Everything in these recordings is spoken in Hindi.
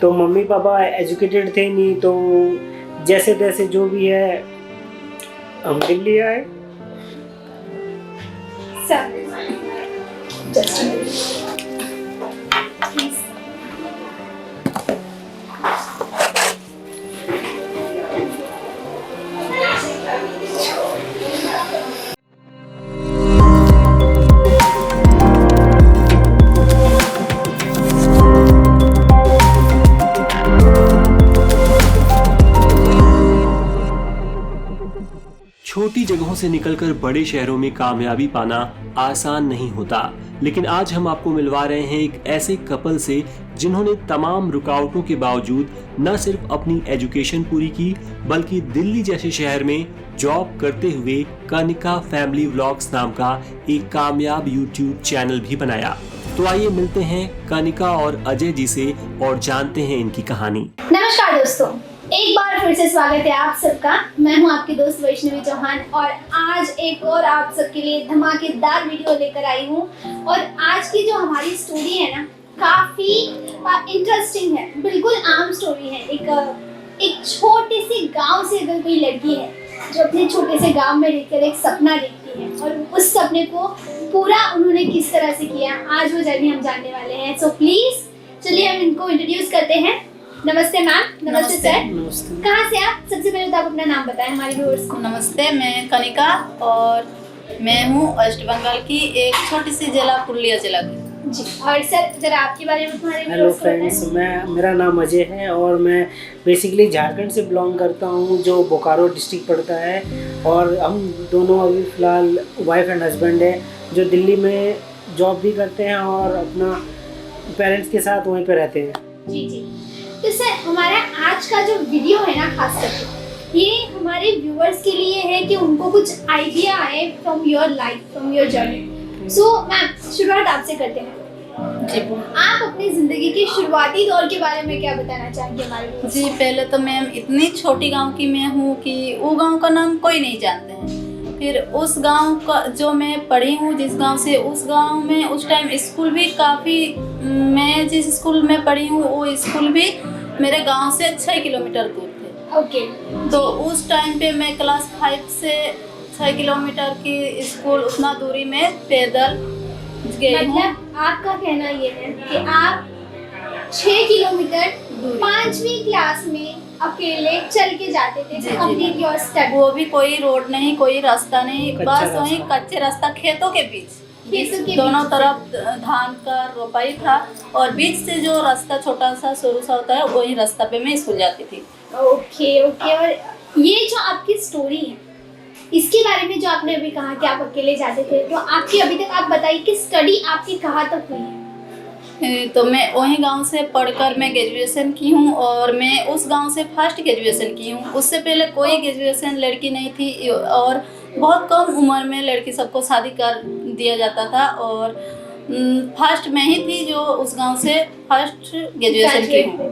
तो मम्मी पापा एजुकेटेड थे नहीं, तो जैसे तैसे जो भी है हम दिल्ली आए। सर जस्ट छोटी जगहों से निकलकर बड़े शहरों में कामयाबी पाना आसान नहीं होता, लेकिन आज हम आपको मिलवा रहे हैं एक ऐसे कपल से जिन्होंने तमाम रुकावटों के बावजूद न सिर्फ अपनी एजुकेशन पूरी की, बल्कि दिल्ली जैसे शहर में जॉब करते हुए कनिका फैमिली व्लॉग्स नाम का एक कामयाब यूट्यूब चैनल भी बनाया। तो आइए मिलते हैं कनिका और अजय जी से और जानते हैं इनकी कहानी। नमस्कार दोस्तों, एक बार फिर से स्वागत है आप सबका। मैं हूं आपकी दोस्त वैष्णवी चौहान और आज एक और आप सबके लिए धमाकेदार वीडियो लेकर आई हूं। और आज की जो हमारी स्टोरी है ना, काफी इंटरेस्टिंग है। बिल्कुल आम स्टोरी है। एक छोटे से गांव से अगर कोई लड़की है जो अपने छोटे से गांव में रहकर एक सपना देखती है और उस सपने को पूरा उन्होंने किस तरह से किया, आज वो जर्नी हम जानने वाले हैं। सो प्लीज चलिए हम इनको इंट्रोड्यूस करते हैं। नमस्ते मैम। नमस्ते सर। नमस्ते। कहाँ से आप? सबसे पहले तो आप अपना नाम बताएं हमारे व्यूअर्स को। नमस्ते, मैं कनिका और मैं हूँ वेस्ट बंगाल की एक छोटी सी जिला पुरुलिया जिला की। जी, और सर जरा आपके बारे में हमारे हेलो व्यूअर्स को फ्रेंड्स, मेरा नाम अजय है और मैं बेसिकली झारखंड से बिलोंग करता हूँ, जो बोकारो डिस्ट्रिक्ट पड़ता है। और हम दोनों अभी फ़िलहाल वाइफ एंड हस्बैंड है, जो दिल्ली में जॉब भी करते हैं और अपना पेरेंट्स के साथ वहीं पे रहते हैं। जी जी। तो सर हमारा आज का जो वीडियो है ना, खास करके ये हमारे व्यूअर्स के लिए है कि उनको कुछ आइडिया आए from your life, from your journey. So ma'am, शुरुआत आपसे करते हैं। जी आप अपनी जिंदगी के शुरुआती दौर के बारे में क्या बताना चाहेंगे हमारे viewers जी, पहले तो मैम इतनी छोटी गांव की मैं हूँ कि वो गांव का नाम कोई नहीं जानते हैं। फिर उस गांव का जो मैं पढ़ी हूँ, जिस गांव से, उस गांव में उस टाइम स्कूल भी काफ़ी, मैं जिस स्कूल में पढ़ी हूँ वो स्कूल भी मेरे गांव से 6 किलोमीटर दूर थे। ओके। तो उस टाइम पे मैं क्लास 5 से 6 किलोमीटर की स्कूल उतना दूरी में पैदल गई हूँ। मतलब आपका कहना ये है कि आप 6 किलोमीटर 5वीं क्लास में अकेले चल के जाते थे जी, कंप्लीट योर स्टडी। वो भी कोई रोड नहीं, कोई रास्ता नहीं, कच्चा बस रास्ता। वही कच्चे रास्ता खेतों के बीच। खेतों के दोनों बीच। तरफ धान का रोपाई था और बीच से जो रास्ता छोटा सा शुरू सा होता है, वही रास्ता पे मैं स्कूल जाती थी। Okay okay. और ये जो आपकी स्टोरी है, इसके बारे में जो आपने अभी कहा कि आप अकेले जाते थे, तो आपकी अभी तक आप बताइए कि स्टडी आपकी कहाँ तक हुई है? तो मैं वही गांव से पढ़कर मैं ग्रेजुएशन की हूँ और मैं उस गांव से फर्स्ट ग्रेजुएशन की हूँ। उससे पहले कोई ग्रेजुएशन लड़की नहीं थी और बहुत कम उम्र में लड़की सबको शादी कर दिया जाता था और फर्स्ट मैं ही थी जो उस गांव से फर्स्ट ग्रेजुएशन की हूँ।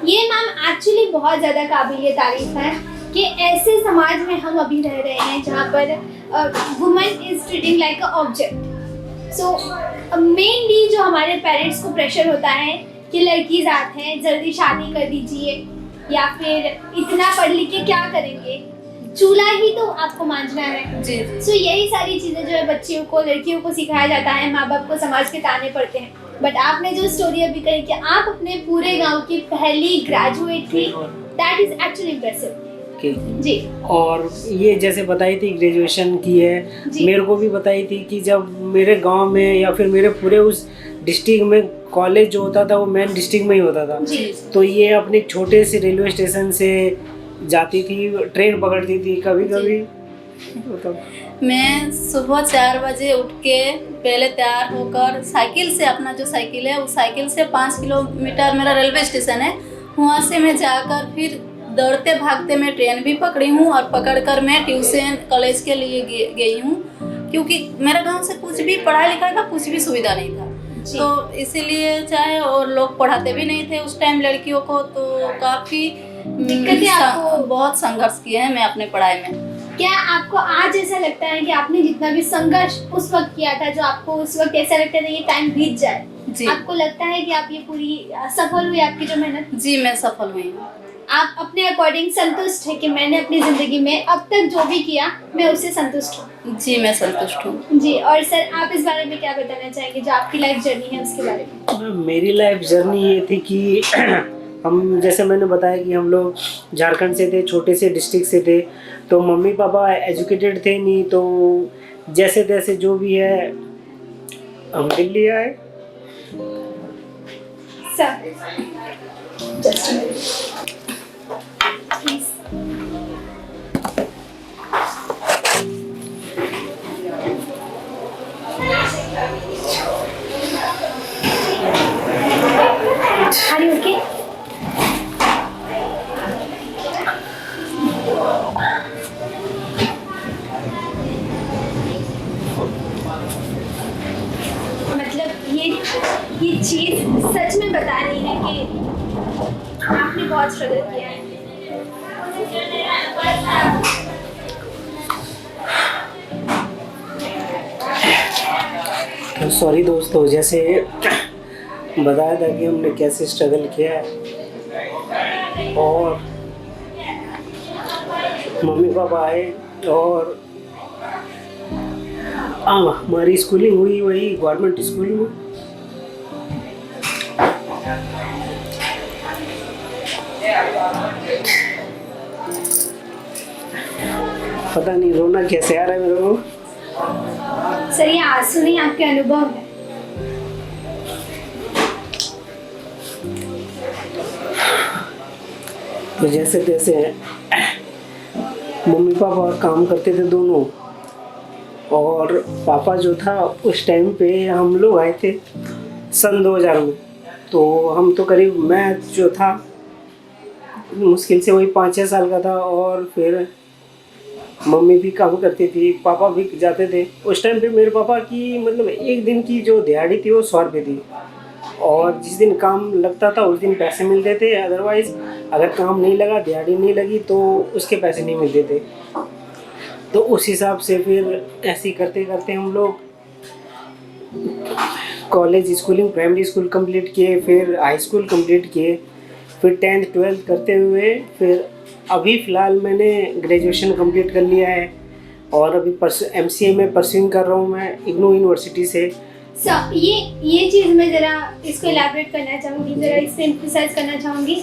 ये मैम एक्चुअली बहुत ज़्यादा काबिल तारीफ है कि ऐसे समाज में हम अभी रह रहे हैं जहाँ पर women is treating like a object. So mainly जो हमारे पेरेंट्स को प्रेशर होता है कि लड़की जात है, जल्दी शादी कर दीजिए, या फिर इतना पढ़ लिख के क्या करेंगे, चूल्हा ही तो आपको मांझना है। जी सो यही सारी चीज़ें जो है बच्चियों को, लड़कियों को सिखाया जाता है, माँ बाप को समाज के ताने पड़ते हैं। बट आपने जो स्टोरी अभी कही कि आप अपने पूरे गांव की पहली ग्रेजुएट थी, दैट इज एक्चुअली इम्प्रेसिव। जी। और ये जैसे बताई थी ग्रेजुएशन की है, जी। मेरे को भी बताई थी कि जब मेरे गांव में या फिर मेरे पूरे उस डिस्ट्रिक्ट में कॉलेज जो होता था वो मेन डिस्ट्रिक्ट में ही होता था। जी। तो ये अपने छोटे से रेलवे स्टेशन से जाती थी, ट्रेन पकड़ती थी कभी कभी। तो मैं सुबह 4 बजे उठ के पहले तैयार होकर साइकिल से, अपना जो साइकिल है उस साइकिल से 5 किलोमीटर मेरा रेलवे स्टेशन है, वहाँ से मैं जाकर फिर दौड़ते भागते मैं ट्रेन भी पकड़ी हूँ और पकड़कर मैं ट्यूशन कॉलेज के लिए गई हूँ, क्योंकि मेरे गांव से कुछ भी पढ़ाई लिखाई का कुछ भी सुविधा नहीं था। तो इसीलिए चाहे और लोग पढ़ाते भी नहीं थे उस टाइम लड़कियों को, तो काफ़ी दिक्कतें आपको, बहुत संघर्ष किए हैं मैं अपने पढ़ाई में। क्या आपको आज ऐसा लगता है कि आपने जितना भी संघर्ष उस वक्त किया था, जो आपको उस वक्त ऐसा लगता था ये टाइम बीत जाए, जी। आपको लगता है कि आप ये पूरी सफल हुई आपकी जो मेहनत? जी मैं सफल हुई हूँ। आप अपने अकॉर्डिंग संतुष्ट है कि मैंने अपनी ज़िंदगी में अब तक जो भी किया मैं उससे संतुष्ट हूँ? जी मैं संतुष्ट हूँ। जी। और सर आप इस बारे में क्या बताना चाहेंगे, जो आपकी लाइफ जर्नी है उसके बारे में? मेरी लाइफ जर्नी ये थी कि हम, जैसे मैंने बताया कि हम लोग झारखंड से थे, छोटे से डिस्ट्रिक्ट से थे, तो मम्मी पापा एजुकेटेड थे नहीं, तो जैसे तैसे जो भी है हम दिल्ली आए। Sir just please. Are you okay? मतलब ये चीज सच में बता रही है कि आपने बहुत स्ट्रगल किया है। तो सॉरी दोस्तों, जैसे बताया था कि हमने कैसे स्ट्रगल किया है, और मम्मी पापा आए और हमारी स्कूलिंग हुई वही गवर्नमेंट स्कूल में। पता नहीं रोना कैसे आ रहा है मेरे को। सर ये आंसू नहीं, आपके अनुभव है। तो जैसे तैसे मम्मी पापा काम करते थे दोनों, और पापा जो था उस टाइम पे हम लोग आए थे सन 2000 में, तो हम तो करीब, मैं जो था मुश्किल से वही 5-6 साल का था, और फिर मम्मी भी काम करती थी, पापा भी जाते थे। उस टाइम पे मेरे पापा की मतलब एक दिन की जो दिहाड़ी थी वो 100 रुपये थी, और जिस दिन काम लगता था उस दिन पैसे मिलते थे, अदरवाइज़ अगर काम नहीं लगा, दिहाड़ी नहीं लगी तो उसके पैसे नहीं मिलते थे। तो उस हिसाब से फिर ऐसे ही करते करते हम लोग college schooling, primary school complete किए, फिर हाई स्कूल कंप्लीट किए, फिर 10th 12th करते हुए फिर अभी फ़िलहाल मैंने ग्रेजुएशन कंप्लीट कर लिया है, और अभी MCA में परस्यूइंग कर रहा हूँ मैं इग्नू यूनिवर्सिटी से। सर ये चीज़ मैं ज़रा इसको इलैबोरेट करना चाहूँगी, ज़रा इससे एम्फसाइज करना चाहूँगी।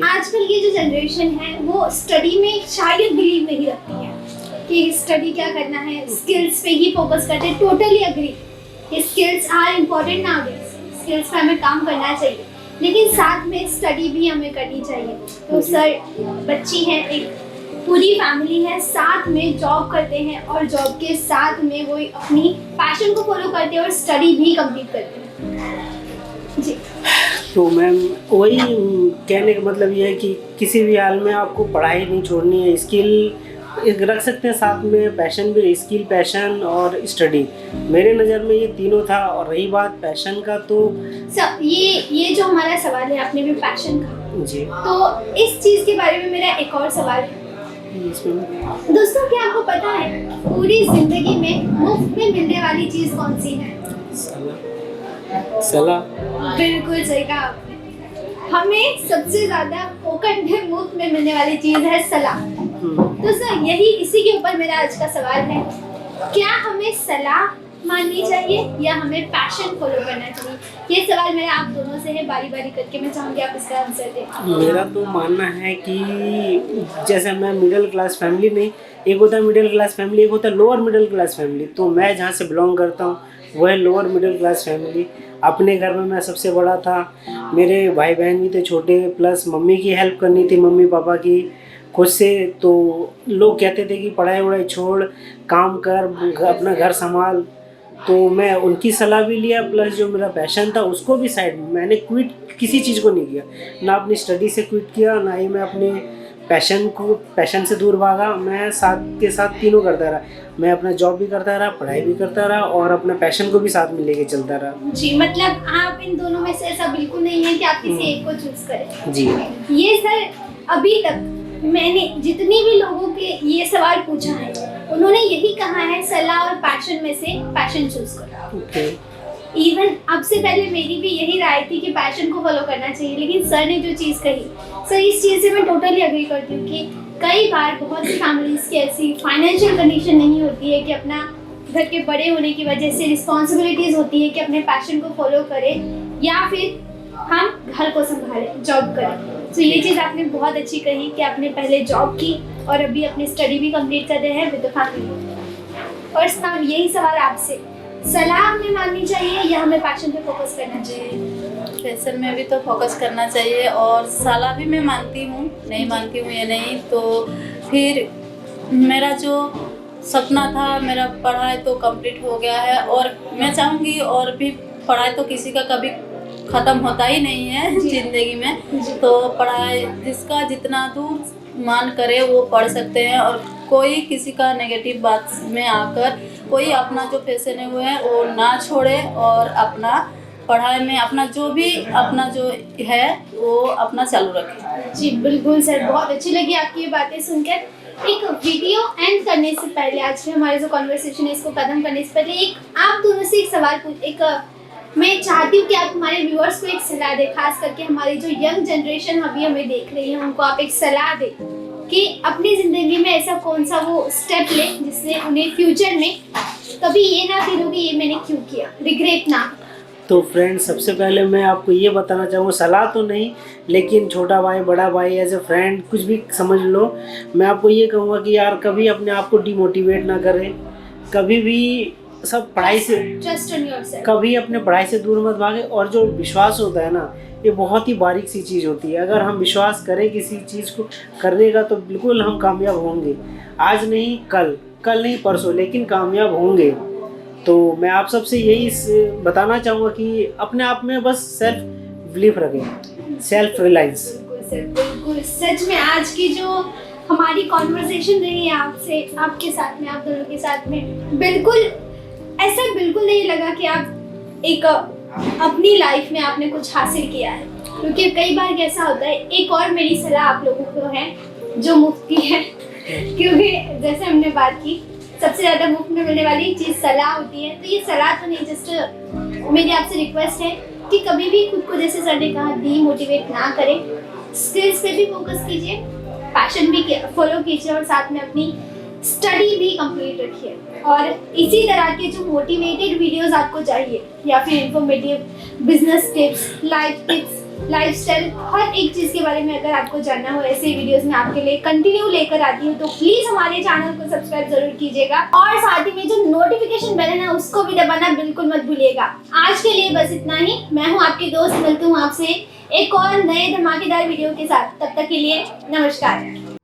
आजकल की जो जनरेशन है वो स्टडी में शायद बिलीव नहीं रखती है कि स्टडी क्या करना है, स्किल्स पे ही फोकस करते हैं। Totally agree, skills are important nowadays, skills पे हमें काम करना चाहिए, लेकिन साथ में स्टडी भी हमें करनी चाहिए। तो सर बच्ची है, एक पूरी फैमिली है, साथ में जॉब करते हैं, और जॉब के साथ में वो अपनी पैशन को फॉलो करते हैं और स्टडी भी कंप्लीट करते हैं। जी। तो मैम वही कहने का मतलब ये है कि किसी भी हाल में आपको पढ़ाई नहीं छोड़नी है, स्किल रख सकते हैं साथ में, पैशन भी, स्किल, पैशन और स्टडी। मेरे नज़र में ये तीनों था। और रही बात पैशन का, तो सर ये जो हमारा सवाल है, आपने भी पैशन का, जी, तो इस चीज़ के बारे में मेरा एक और सवाल है। दोस्तों क्या आपको पता है पूरी जिंदगी में मुफ्त में मिलने वाली चीज़ कौन सी है? सलाह। बिल्कुल सही कहा आपने। हमें सबसे ज़्यादा फोकट में मुफ्त में मिलने वाली चीज़ है सलाह। तो सर इसी के ऊपर मेरा आज का सवाल है, क्या हमें सलाह माननी चाहिए या हमें पैशन फॉलो करना चाहिए? ये सवाल मेरा आप दोनों से है, बारी बारी करके मैं चाहूँगी आप इसका आंसर दें। मेरा तो मानना है कि जैसे मैं मिडिल क्लास फैमिली नहीं, एक होता है मिडिल क्लास फैमिली, एक होता है लोअर मिडिल क्लास फैमिली। तो मैं जहाँ से बिलोंग करता हूँ वह है लोअर मिडिल क्लास फैमिली। अपने घर में मैं सबसे बड़ा था, मेरे भाई बहन भी थे छोटे, प्लस मम्मी की हेल्प करनी थी, मम्मी पापा की खुद से। तो लोग कहते थे कि पढ़ाई वढ़ाई छोड़, काम कर, अपना घर संभाल। तो मैं उनकी सलाह भी लिया, प्लस जो मेरा पैशन था उसको भी साइड में, मैंने क्विट किसी चीज़ को नहीं किया, ना अपनी स्टडी से क्विट किया, ना ही मैं अपने पैशन से दूर भागा। मैं साथ के साथ तीनों करता रहा, मैं अपना जॉब भी करता रहा, पढ़ाई भी करता रहा, और अपना पैशन को भी साथ में लेके चलता रहा। जी, मतलब आप इन दोनों में से ऐसा बिल्कुल नहीं है कि आप किसी एक को चूज करें। जी, ये सर अभी तक मैंने जितनी भी लोगों के ये सवाल पूछा है, उन्होंने यही कहा है, सलाह और पैशन में से पैशन चूज करो। ओके। इवन अब से पहले मेरी भी यही राय थी कि पैशन को फॉलो करना चाहिए, लेकिन सर ने जो चीज़ कही, सर इस चीज़ से मैं टोटली अग्री करती हूँ कि कई बार बहुत सी फैमिलीज़ की ऐसी फाइनेंशियल कंडीशन नहीं होती है कि अपना घर के बड़े होने की वजह से रिस्पॉन्सिबिलिटीज़ होती है कि अपने पैशन को फॉलो करें या फिर हम घर को संभालें, जॉब करें। तो ये चीज़ आपने बहुत अच्छी कही कि आपने पहले जॉब की और अभी अपनी स्टडी भी कंप्लीट कर रहे हैं विद द फैमिली। और मैम यही सवाल आपसे, सलाह हमें माननी चाहिए या हमें पैशन पे फोकस करना चाहिए? फैशन में भी तो फोकस करना चाहिए और सलाह भी मैं मानती हूँ, नहीं मानती हूँ ये नहीं। तो फिर मेरा जो सपना था, मेरा पढ़ाई तो कंप्लीट हो गया है और मैं चाहूँगी और भी पढ़ाई तो किसी का कभी ख़त्म होता ही नहीं है ज़िंदगी में। तो पढ़ाई जिसका जितना दूर मान करे वो पढ़ सकते हैं और कोई किसी का नेगेटिव बात में आकर कोई अपना जो पैशन है वो ना छोड़े और अपना पढ़ाई में अपना जो है वो अपना चालू रखें। जी बिल्कुल सर, बहुत अच्छी लगी आपकी ये बातें सुनकर। एक वीडियो एंड करने से पहले, आज के हमारे जो कॉन्वर्सेशन है इसको खत्म करने से पहले, एक आप दोनों से एक सवाल मैं चाहती हूँ कि आप हमारे व्यूअर्स को एक सलाह दें, खास करके हमारी जो यंग जनरेशन अभी हमें देख रही है उनको आप एक सलाह दें कि अपनी ज़िंदगी में ऐसा कौन सा वो स्टेप लें जिससे उन्हें फ्यूचर में कभी ये ना फील हो कि ये मैंने क्यों किया, रिग्रेट ना। तो फ्रेंड्स, सबसे पहले मैं आपको ये बताना चाहूँगा, सलाह तो नहीं लेकिन छोटा भाई बड़ा भाई एज ए फ्रेंड कुछ भी समझ लो, मैं आपको ये कहूँगा कि यार कभी अपने आप को डिमोटिवेट ना करें, कभी भी सब पढ़ाई से ट्रस्ट ऑन योरसेल्फ, कभी अपने पढ़ाई से दूर मत भागे। और जो विश्वास होता है ना, ये बहुत ही बारीक सी चीज़ होती है। अगर हम विश्वास करें किसी चीज़ को करने का तो बिल्कुल हम कामयाब होंगे, आज नहीं कल नहीं परसों, लेकिन कामयाब होंगे। तो मैं आप सबसे यही बताना चाहूँगा कि अपने आप में बस सेल्फ बिलीफ रखें, सेल्फ रिलायंस। बिल्कुल सर, बिल्कुल सच में आज की जो हमारी कॉन्वर्सेशन रही है आपके साथ में, आप दोनों के साथ में, बिल्कुल ऐसा बिल्कुल नहीं लगा कि आप एक अपनी लाइफ में आपने कुछ हासिल किया है। क्योंकि कई बार कैसा होता है, एक और मेरी सलाह आप लोगों को है जो मुफ्त की है, क्योंकि जैसे हमने बात की सबसे ज़्यादा मुफ्त में मिलने वाली चीज़ सलाह होती है। तो ये सलाह तो नहीं, जस्ट मेरी आपसे रिक्वेस्ट है कि कभी भी खुद को, जैसे सर ने कहा, डीमोटिवेट ना करें, स्किल्स पे भी फोकस कीजिए, पैशन भी फॉलो कीजिए और साथ में अपनी स्टडी भी कंप्लीट रखिए। और इसी तरह के जो मोटिवेटेड वीडियोस आपको चाहिए या फिर informative business tips, life tips, lifestyle, हर एक चीज़ के बारे में अगर आपको जानना हो, ऐसे वीडियोस मैं आपके लिए कंटिन्यू लेकर आती हूँ। तो प्लीज़ हमारे चैनल को सब्सक्राइब जरूर कीजिएगा और साथ ही में जो नोटिफिकेशन बेल है ना उसको भी दबाना बिल्कुल मत भूलिएगा। आज के लिए बस इतना ही। मैं हूँ आपकी दोस्त, मिलती हूँ आपसे एक और नए धमाकेदार वीडियो के साथ। तब तक के लिए नमस्कार।